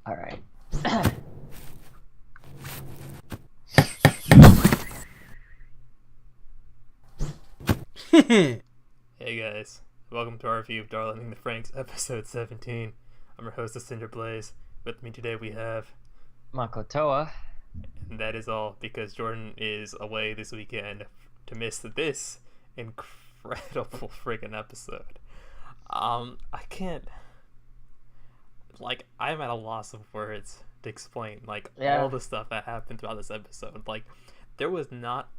All right. Hey guys, welcome to our review of Darling the Franks, episode 17. I'm your host, Cinder Blaze. With me today we have, Makotoa. and that is all because Jordan is away this weekend to miss this incredible freaking episode. I can't, I'm at a loss of words to explain, all Yeah. the stuff that happened throughout this episode. There was not,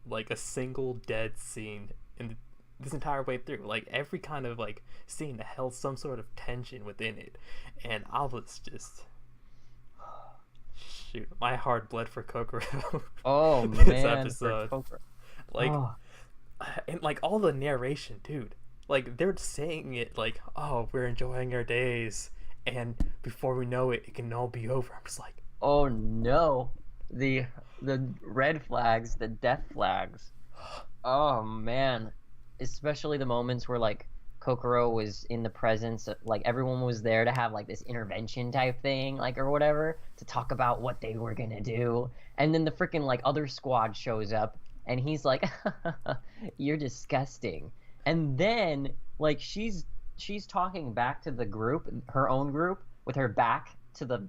a single dead scene in this entire way through. Every kind of scene that held some sort of tension within it, and I was just shoot, my heart bled for KOKORO. Oh This man, for episode, Kokoro. like, Oh, and all the narration, dude. They're saying it oh, we're enjoying our days, and before we know it, it can all be over. I'm just like, oh no. The the red flags, the death flags. Oh man. Especially the moments where Kokoro was in the presence of, everyone was there to have this intervention type thing, or whatever, to talk about what they were gonna do. And then the freaking other squad shows up and he's like, you're disgusting. And then she's talking back to the group, her own group, with her back to the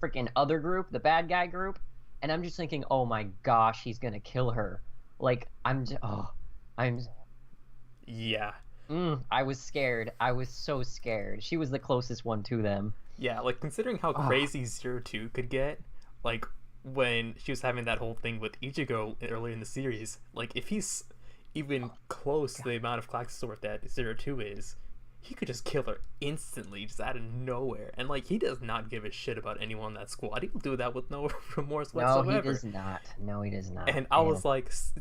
freaking other group, the bad guy group, and I'm just thinking, oh my gosh, he's gonna kill her. I'm just, oh, I'm yeah. I was scared. I was so scared. She was the closest one to them. Yeah, considering how Ah, crazy Zero Two could get, like when she was having that whole thing with Ichigo earlier in the series, if he's even close to God. the amount of Klaxor that Zero Two is, he could just kill her instantly, just out of nowhere. And he does not give a shit about anyone in that squad. He'll do that with no remorse No, he whatsoever. does not. No, he does not. And I And was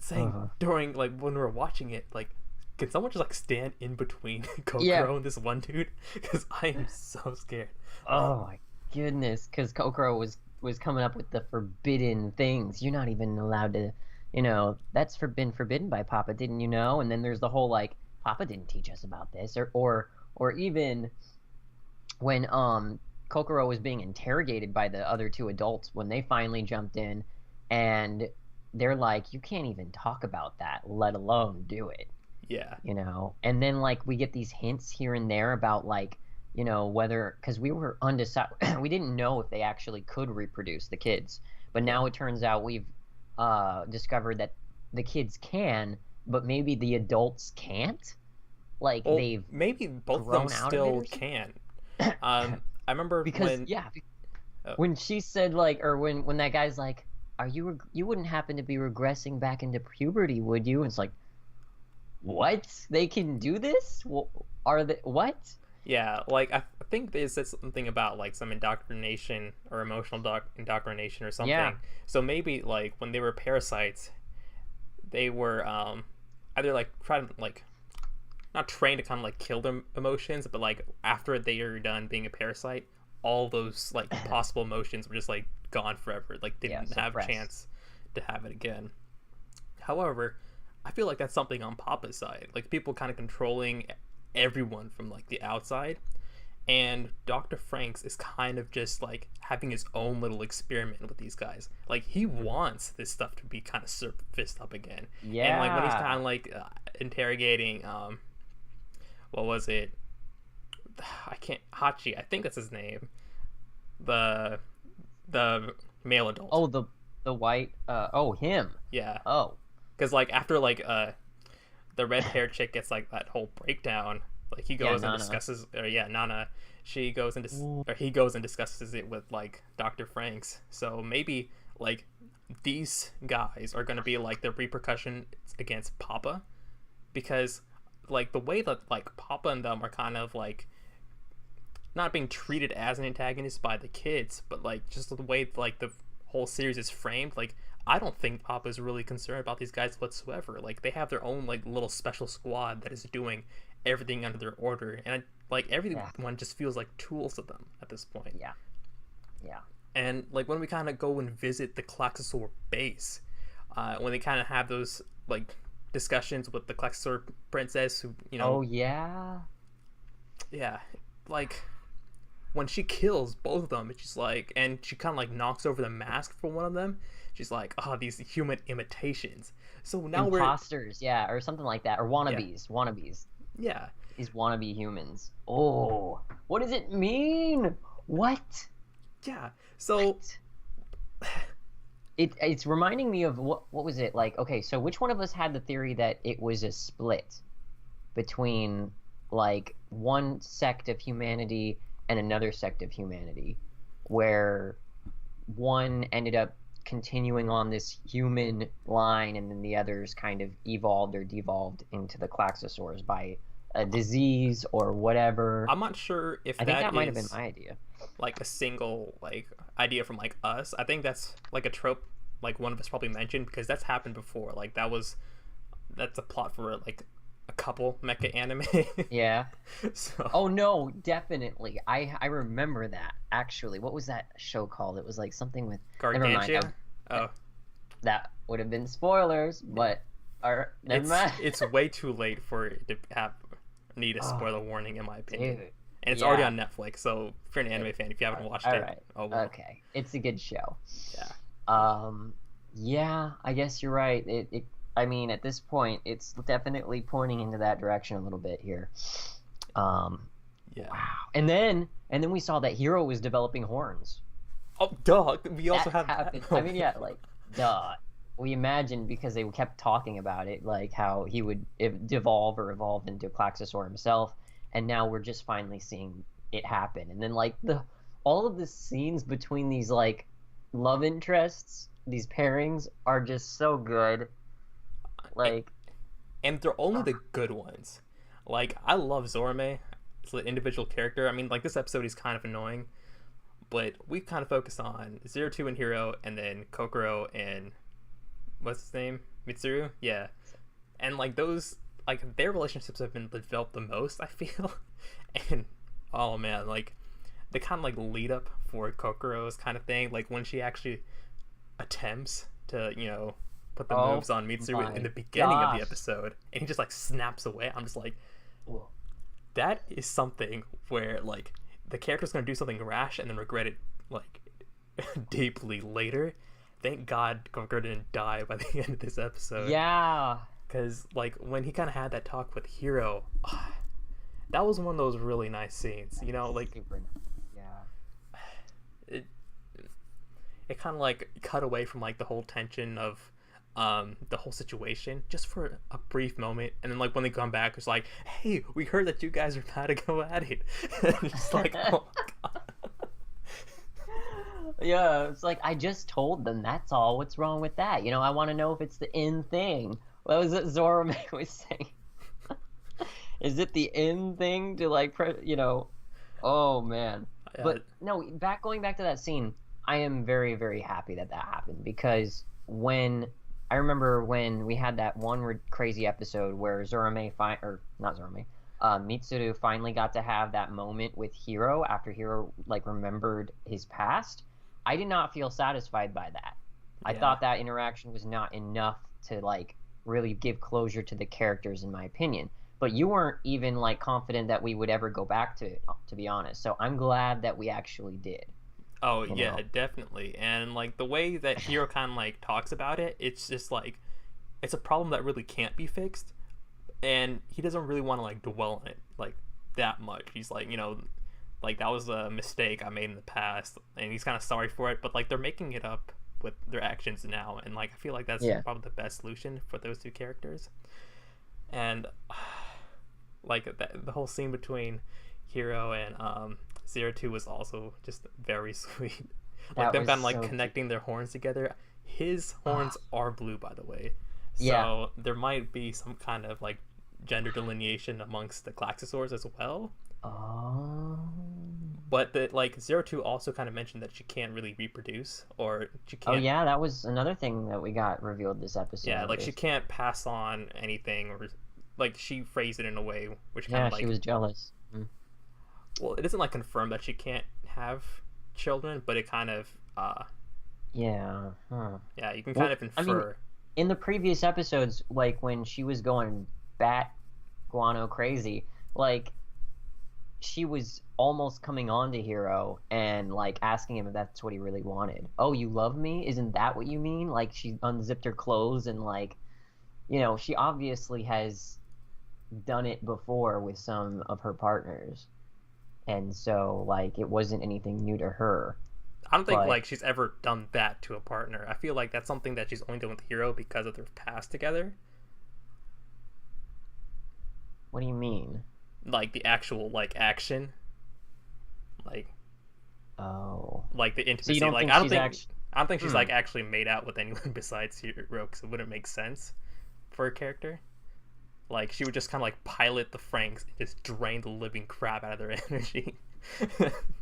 saying uh, during when we were watching it, can someone just stand in between yeah. Kokoro and this one dude? Because I am so scared. Oh my goodness, because Kokoro was coming up with the forbidden things. You're not even allowed to, that's forbidden by Papa, didn't you know? And then there's the whole Papa didn't teach us about this, or even when Kokoro was being interrogated by the other two adults when they finally jumped in, and they're like, you can't even talk about that, let alone do it. Yeah. And then we get these hints here and there about whether, because we were undecided, we didn't know if they actually could reproduce the kids, but Yeah. now it turns out we've discovered that the kids can, but maybe the adults can't, Well, they've maybe both of them grown out of it still or something. can. I remember Because when. yeah, Oh, when she said or when that guy's like, are you wouldn't happen to be regressing back into puberty, would you? And it's like, what? They can do this? Are they what? yeah, I think they said something about some indoctrination or emotional indoctrination or Yeah. something. So maybe when they were parasites, they were either trying to not trained to kind of kill their emotions, but after they are done being a parasite, all those possible emotions were just gone forever. They Yeah, didn't have a suppressed. chance to have it again. However, I feel like that's something on Papa's side, people kind of controlling everyone from the outside, and Dr. Franks is kind of just having his own little experiment with these guys. He wants this stuff to be kind of surfaced up again, and when he's Yeah. kind of interrogating what was it? I can't Hachi. I think that's his name. The the male adult. Oh, the white oh, him. Yeah, Oh. because after the red hair chick gets that whole breakdown, he Yeah, goes and Nana. discusses, or yeah, Nana, she goes and Ooh. or he goes and discusses it with Dr. Franks. So maybe these guys are going to be the repercussion against Papa, because the way that Papa and them are kind of not being treated as an antagonist by the kids, but just the way the whole series is framed, I don't think Papa's really concerned about these guys whatsoever. They have their own little special squad that is doing everything under their order, and Yeah. everyone just feels like tools to them at this point. Yeah. Yeah. And when we kind of go and visit the Klaxosaur base, when they kind of have those discussions with the Klaxosaur princess, who Oh yeah. yeah, like when she kills both of them, she's like, and she kind of like knocks over the mask for one of them. She's like, oh, these human imitations. So now Imposters, yeah, or something like that, or yeah, wannabes. yeah, These wannabe humans. Oh, what does it mean? What? yeah. So What? It's reminding me of what was it like? Okay, so which one of us had the theory that it was a split between like one sect of humanity and another sect of humanity, where one ended up continuing on this human line, and then the others kind of evolved or devolved into the Klaxosaurs by a disease or whatever. I'm not sure if I think that that might have been is my idea. like a single like idea from like us. I think that's like a trope like one of us probably mentioned because that's happened before. Like that's a plot for like a couple mecha anime. Yeah. So Oh no, definitely. I remember that actually. What was that show called? It was like something with. Never mind. Gargantia. Oh, That would have been spoilers, but never mind. it's way too late for it to need a Oh, spoiler warning in my opinion. dude. And it's already Yeah. on Netflix, so if you're an anime fan, if you haven't watched All it, right. oh well. Okay. It's a good show. Yeah. Yeah, I guess you're right. I mean, at this point, it's definitely pointing into that direction a little bit here. Yeah. Wow. And then we saw that Hero was developing horns. Oh, duh. We also That have happened. that. I mean, yeah, like, duh. We imagined because they kept talking about it, like how he would devolve or evolve into Klaxosaur himself, and now we're just finally seeing it happen. And then like all of the scenes between these like love interests, these pairings are just so good. Like, And they're only the good ones. Like, I love Zorame as an individual character. I mean, like, this episode is kind of annoying, but we kind of focus on Zero Two and Hero, and then Kokoro and what's his name? Mitsuru? Yeah. And like those like their relationships have been developed the most, I feel. And oh man, like the kind of like lead up for Kokoro's kind of thing, like when she actually attempts to, put the oh moves on Mitsuru my in the beginning of gosh. the episode, and he just like snaps away. I'm just like, Whoa. that is something where like the character's gonna do something rash and then regret it like deeply later. Thank God Kokoro didn't die by the end of this episode. Yeah. Because like when he kind of had that talk with Hiro, that was one of those really nice scenes. Like Super. Yeah. it kind of like cut away from like the whole tension of the whole situation just for a brief moment, and then like when they come back, it's like, hey, we heard that you guys are about to go at it. And it's like, oh my God. Yeah, it's like I just told them. That's all. What's wrong with that? I want to know if it's the in thing. What was it Zorome was saying? Is it the in thing to like, Oh man. But no, going back to that scene, I am very, very happy that happened, because I remember when we had that one crazy episode where Mitsuru finally got to have that moment with Hiro after Hiro like remembered his past. I did not feel satisfied by that. I Yeah. thought that interaction was not enough to like really give closure to the characters, in my opinion. But you weren't even like confident that we would ever go back to it, to be honest. So I'm glad that we actually did. Oh You yeah, know? definitely. And like the way that Hiro kind of like talks about it, it's just like it's a problem that really can't be fixed, and he doesn't really want to like dwell on it like that much. He's like, like that was a mistake I made in the past, and he's kind of sorry for it. But like they're making it up with their actions now, and like I feel like that's Yeah. probably the best solution for those two characters. And like the whole scene between Hiro and Zero Two was also just very sweet. Like That them was kind of like so cute. connecting their horns together. His horns are blue, by the way. So Yeah. there might be some kind of like gender delineation amongst the Klaxosaurs as well. Oh. But like Zero Two also kind of mentioned that she can't really reproduce, or she Oh can't. yeah, that was another thing that we got revealed this episode. Yeah, like she is- can't pass on anything, or like she phrased it in a way which kind Yeah, of like she was jealous. well, it doesn't like confirm that she can't have children, but it kind of Yeah. Huh. yeah, you can Well, kind of I mean, infer. in the previous episodes, like when she was going bat guano crazy, like she was almost coming on to Hero and like asking him if that's what he really wanted. Oh, you love me? Isn't that what you mean? Like she unzipped her clothes and like, she obviously has done it before with some of her partners. And so like it wasn't anything new to her. I don't think But like she's ever done that to a partner. I feel like that's something that she's only done with Hero because of their past together. what do you mean? Like the actual like action, like Oh. like the So you intimacy. don't Like think she's actually I don't think she's Hmm. like actually made out with anyone besides Hero because it wouldn't make sense for a character. Like she would just kind of like pilot the FranXX and just drain the living crap out of their energy.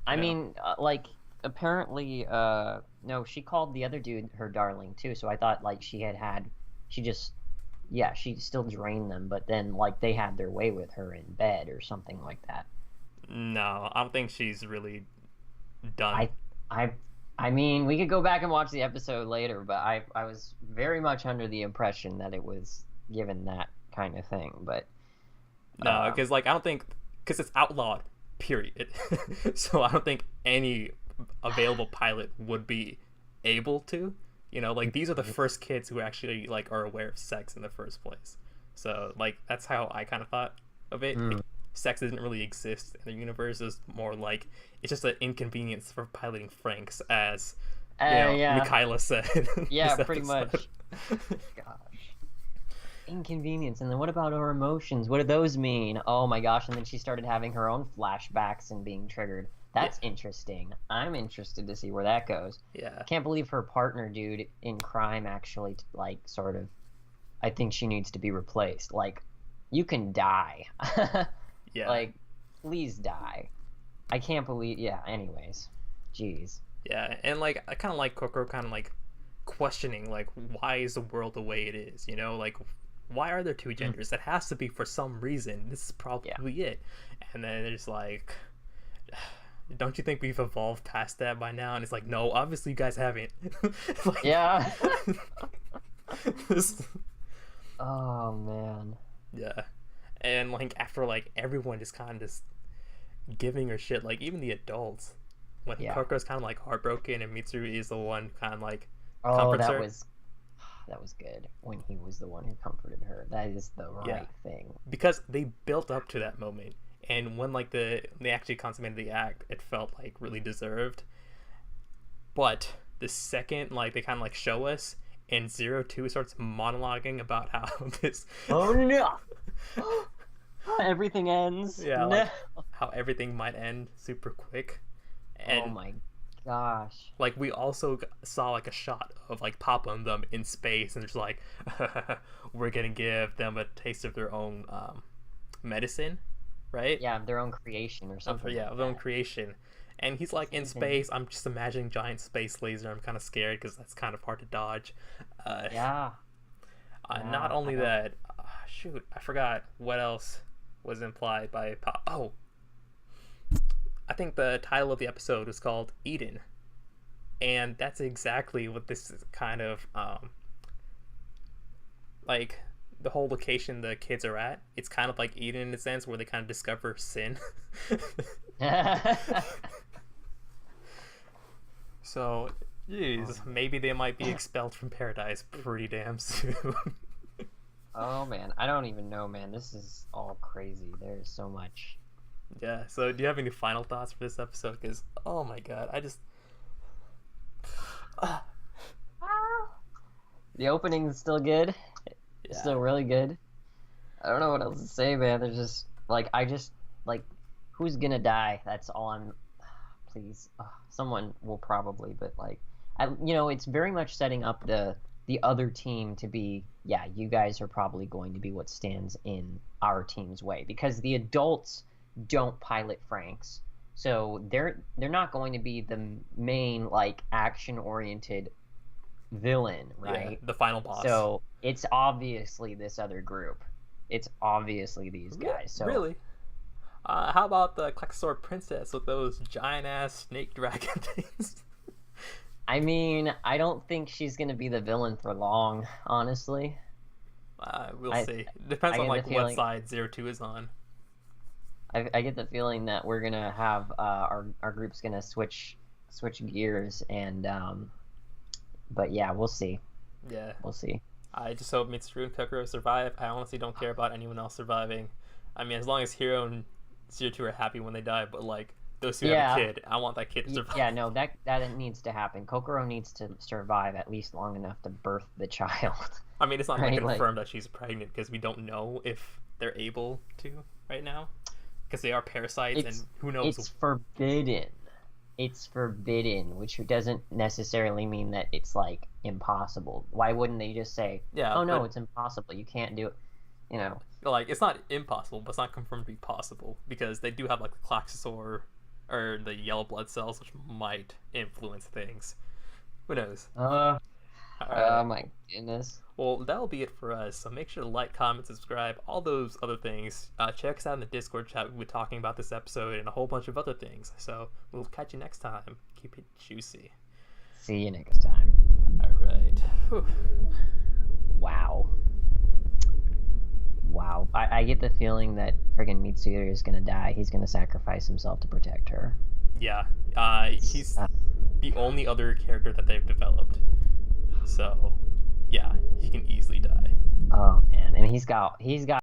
I you know? mean, like apparently no, she called the other dude her darling too. So I thought like she just yeah, she still drained them, but then like they had their way with her in bed or something like that. No, I don't think she's really done. I I I mean, we could go back and watch the episode later, but I was very much under the impression that it was given that kind of thing, but No, um because like I don't think because it's outlawed. Period. So I don't think any available pilot would be able to. Like these are the first kids who actually like are aware of sex in the first place. So like that's how I kind of thought of it. mm, Like sex doesn't really exist in the universe. It's more like it's just an inconvenience for piloting Franks, as yeah. Mikaela said in Yeah, this pretty episode. much. Gosh. Inconvenience. And then what about her emotions? What do those mean? Oh my gosh. And then she started having her own flashbacks and being triggered. Yeah, That's interesting. I'm interested to see where that goes. yeah, Can't believe her partner, dude, in crime actually, like, sort of. I think she needs to be replaced. Like, you can die. yeah. Like, please die. I can't believe. Yeah, anyways. Jeez. Yeah, and like I kind of like Kokoro kind of like questioning like why is the world the way it is? Like why are there two Mm, genders? That has to be for some reason. This is yeah. probably it. And then there's like, don't you think we've evolved past that by now? And it's like, no, obviously you guys haven't. Like, Yeah. this, Oh, man. yeah. And like after like everyone just kind of just giving her shit, like even the adults, when Yeah. Kokoro's kind of like heartbroken and Mitsuru is the one kind of like Oh, comforts that her. was that was good when he was the one who comforted her. That is the Yeah, right thing. because they built up to that moment, and when like they actually consummated the act, it felt like really deserved. But the second like they kind of like show us, and 02 starts monologuing about how this Oh no! Everything ends. yeah, No. like how everything might end super quick. Oh And my gosh. like we also saw like a shot of like Papa and them in space, and it's like we're gonna give them a taste of their own medicine, right? Yeah, their own creation or something Yeah, like of their own that. creation. And he's like in Something. space. I'm just imagining giant space laser. I'm kind of scared because that's kind of hard to dodge. Uh, Yeah. Not Yeah. I only don't. that, shoot, I forgot what else was implied by Pop. Oh, I think the title of the episode was called Eden, and that's exactly what this is kind of like the whole location the kids are at. It's kind of like Eden in a sense, where they kind of discover sin. So, jeez, maybe they might be expelled from paradise pretty damn soon. Oh man, I don't even know, man. This is all crazy. There's so much. Yeah. So, do you have any final thoughts for this episode? Because, oh my god, I just. Ah, The opening's still good. It's yeah. still really good. I don't know what else to say, man. There's just like I just like who's gonna die? That's all I'm. Please, someone will probably, but like, it's very much setting up the other team to be. Yeah, you guys are probably going to be what stands in our team's way because the adults don't pilot Franks, so they're not going to be the main like action oriented villain, Yeah. right? The final boss. So it's obviously this other group. It's obviously these guys. So Really? How about the Klaxor princess with those giant ass snake dragon things? I mean, I don't think she's gonna be the villain for long, honestly. We'll I see. Depends I on get the like what feeling. side 02 is on. I get the feeling that we're gonna have our group's gonna switch gears and but yeah, we'll see. Yeah. We'll see. I just hope Mitsuru and Kokoro survive. I honestly don't care about anyone else surviving. I mean, as long as Hiro and Zero Two are happy when they die, but like those two have a Yeah. kid, I want that kid to survive. Yeah, no, that needs to happen. Kokoro needs to survive at least long enough to birth the child. I mean, it's not like Right? Like confirmed that she's pregnant because we don't know if they're able to right now because they are parasites, and who knows? it's forbidden. It's forbidden, which doesn't necessarily mean that it's like impossible. Why wouldn't they just say, Yeah, "Oh no, but it's impossible. You can't do it." You know. like it's not impossible, but it's not confirmed to be possible because they do have like the Klaxosaur or the yellow blood cells, which might influence things. Who knows? Uh Alright. oh my goodness. Well, that'll be it for us. So make sure to like, comment, subscribe, all those other things. Check us out in the Discord chat. We'll be talking about this episode and a whole bunch of other things. So we'll catch you next time. Keep it juicy. See you next time. All right. Whew. Wow. Wow. I get the feeling that friggin' Mitsuda is gonna die. He's gonna sacrifice himself to protect her. Yeah. He's the only other character that they've developed. So, yeah, he can easily die. Oh man, and he's got